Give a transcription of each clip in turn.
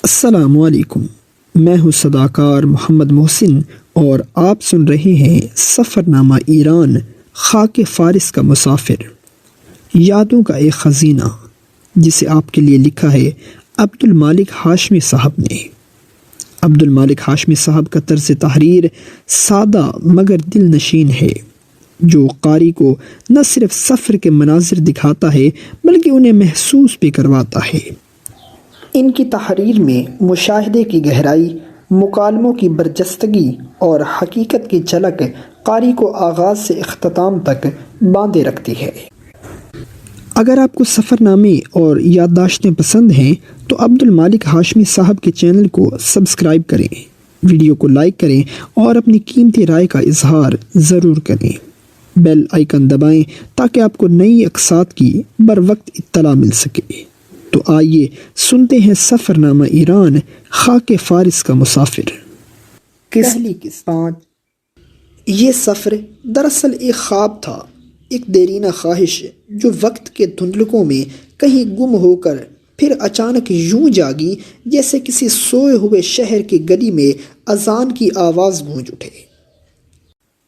السلام علیکم، میں ہوں صداکار محمد محسن اور آپ سن رہے ہیں سفر نامہ ایران، خاک فارس کا مسافر، یادوں کا ایک خزینہ، جسے آپ کے لیے لکھا ہے عبد المالک ہاشمی صاحب نے۔ عبد المالک ہاشمی صاحب کا طرز تحریر سادہ مگر دل نشین ہے، جو قاری کو نہ صرف سفر کے مناظر دکھاتا ہے بلکہ انہیں محسوس بھی کرواتا ہے۔ ان کی تحریر میں مشاہدے کی گہرائی، مکالموں کی برجستگی اور حقیقت کی جھلک قاری کو آغاز سے اختتام تک باندھے رکھتی ہے۔ اگر آپ کو سفر نامے اور یادداشتیں پسند ہیں تو عبد المالک ہاشمی صاحب کے چینل کو سبسکرائب کریں، ویڈیو کو لائک کریں اور اپنی قیمتی رائے کا اظہار ضرور کریں۔ بیل آئیکن دبائیں تاکہ آپ کو نئی اقساط کی بروقت اطلاع مل سکے۔ تو آئیے سنتے ہیں سفر نامہ ایران، خاک فارس کا مسافر۔ پہلی قسط 5۔ یہ سفر دراصل ایک خواب تھا، ایک دیرینہ خواہش جو وقت کے دھندلکوں میں کہیں گم ہو کر پھر اچانک یوں جاگی جیسے کسی سوئے ہوئے شہر کی گلی میں اذان کی آواز گونج اٹھے۔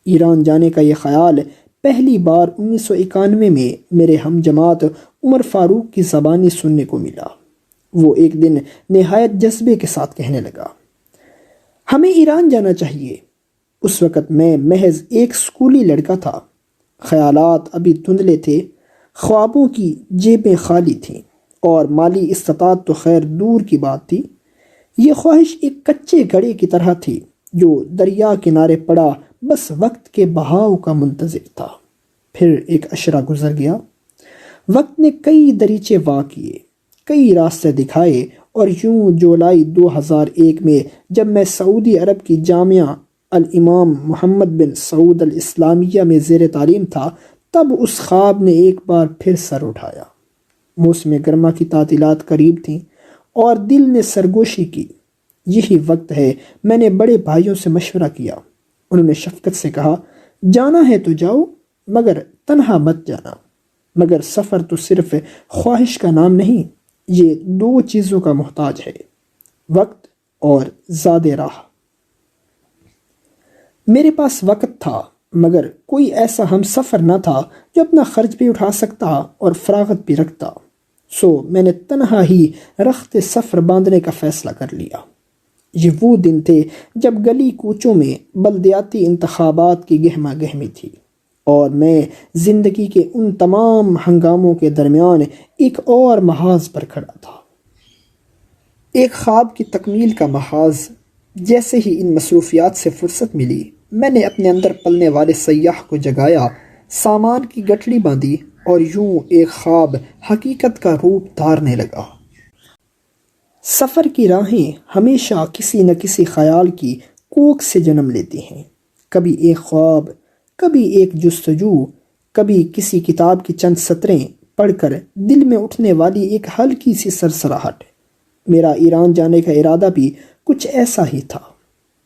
ایران جانے کا یہ خیال پہلی بار 1991 میں میرے ہم جماعت عمر فاروق کی زبانی سننے کو ملا۔ وہ ایک دن نہایت جذبے کے ساتھ کہنے لگا، ہمیں ایران جانا چاہیے۔ اس وقت میں محض ایک اسکولی لڑکا تھا، خیالات ابھی دھندلے تھے، خوابوں کی جیبیں خالی تھیں اور مالی استطاعت تو خیر دور کی بات تھی۔ یہ خواہش ایک کچے گھڑے کی طرح تھی جو دریا کنارے پڑا بس وقت کے بہاؤ کا منتظر تھا۔ پھر ایک عشرہ گزر گیا، وقت نے کئی دریچے وا کیے، کئی راستے دکھائے، اور یوں جولائی 2001 میں جب میں سعودی عرب کی جامعہ الامام محمد بن سعود الاسلامیہ میں زیر تعلیم تھا، تب اس خواب نے ایک بار پھر سر اٹھایا۔ موسم گرما کی تعطیلات قریب تھیں اور دل نے سرگوشی کی۔ یہی وقت ہے، میں نے بڑے بھائیوں سے مشورہ کیا۔ انہوں نے شفقت سے کہا، جانا ہے تو جاؤ مگر تنہا مت جانا۔ مگر سفر تو صرف خواہش کا نام نہیں، یہ دو چیزوں کا محتاج ہے، وقت اور زاد راہ۔ میرے پاس وقت تھا مگر کوئی ایسا ہم سفر نہ تھا جو اپنا خرچ بھی اٹھا سکتا اور فراغت بھی رکھتا، سو میں نے تنہا ہی رخت سفر باندھنے کا فیصلہ کر لیا۔ یہ وہ دن تھے جب گلی کوچوں میں بلدیاتی انتخابات کی گہما گہمی تھی اور میں زندگی کے ان تمام ہنگاموں کے درمیان ایک اور محاذ پر کھڑا تھا، ایک خواب کی تکمیل کا محاذ۔ جیسے ہی ان مصروفیات سے فرصت ملی، میں نے اپنے اندر پلنے والے سیاح کو جگایا، سامان کی گٹھڑی باندھی اور یوں ایک خواب حقیقت کا روپ دھارنے لگا۔ سفر کی راہیں ہمیشہ کسی نہ کسی خیال کی کوکھ سے جنم لیتی ہیں، کبھی ایک خواب، کبھی ایک جستجو، کبھی کسی کتاب کی چند سطریں پڑھ کر دل میں اٹھنے والی ایک ہلکی سی سرسراہٹ۔ میرا ایران جانے کا ارادہ بھی کچھ ایسا ہی تھا،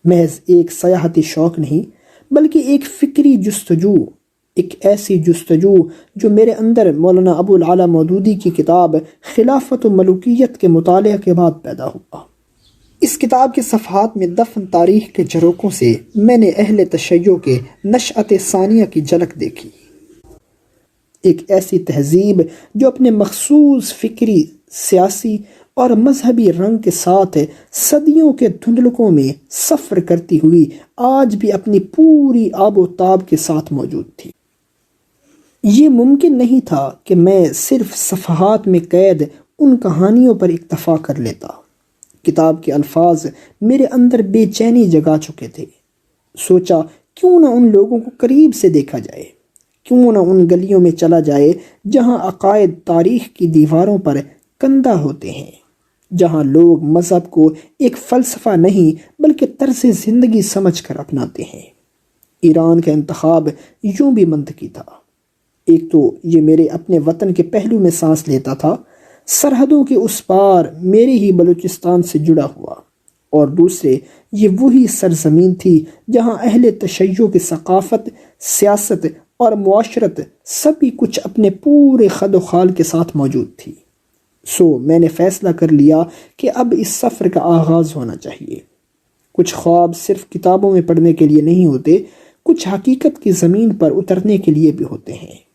محض ایک سیاحتی شوق نہیں بلکہ ایک فکری جستجو، ایک ایسی جستجو جو میرے اندر مولانا ابو العلا مودودی کی کتاب خلافت و ملوکیت کے مطالعہ کے بعد پیدا ہوا۔ اس کتاب کے صفحات میں دفن تاریخ کے جھروکوں سے میں نے اہل تشیع کے نشأت ثانیہ کی جھلک دیکھی، ایک ایسی تہذیب جو اپنے مخصوص فکری، سیاسی اور مذہبی رنگ کے ساتھ صدیوں کے دھندلکوں میں سفر کرتی ہوئی آج بھی اپنی پوری آب و تاب کے ساتھ موجود تھی۔ یہ ممکن نہیں تھا کہ میں صرف صفحات میں قید ان کہانیوں پر اکتفا کر لیتا۔ کتاب کے الفاظ میرے اندر بے چینی جگا چکے تھے۔ سوچا کیوں نہ ان لوگوں کو قریب سے دیکھا جائے، کیوں نہ ان گلیوں میں چلا جائے جہاں عقائد تاریخ کی دیواروں پر کندہ ہوتے ہیں، جہاں لوگ مذہب کو ایک فلسفہ نہیں بلکہ طرز زندگی سمجھ کر اپناتے ہیں۔ ایران کا انتخاب یوں بھی منطقی تھا۔ ایک تو یہ میرے اپنے وطن کے پہلو میں سانس لیتا تھا، سرحدوں کے اس پار میرے ہی بلوچستان سے جڑا ہوا، اور دوسرے یہ وہی سرزمین تھی جہاں اہل تشیع کی ثقافت، سیاست اور معاشرت سبھی کچھ اپنے پورے خد و خال کے ساتھ موجود تھی۔ میں نے فیصلہ کر لیا کہ اب اس سفر کا آغاز ہونا چاہیے۔ کچھ خواب صرف کتابوں میں پڑھنے کے لیے نہیں ہوتے، کچھ حقیقت کی زمین پر اترنے کے لیے بھی ہوتے ہیں۔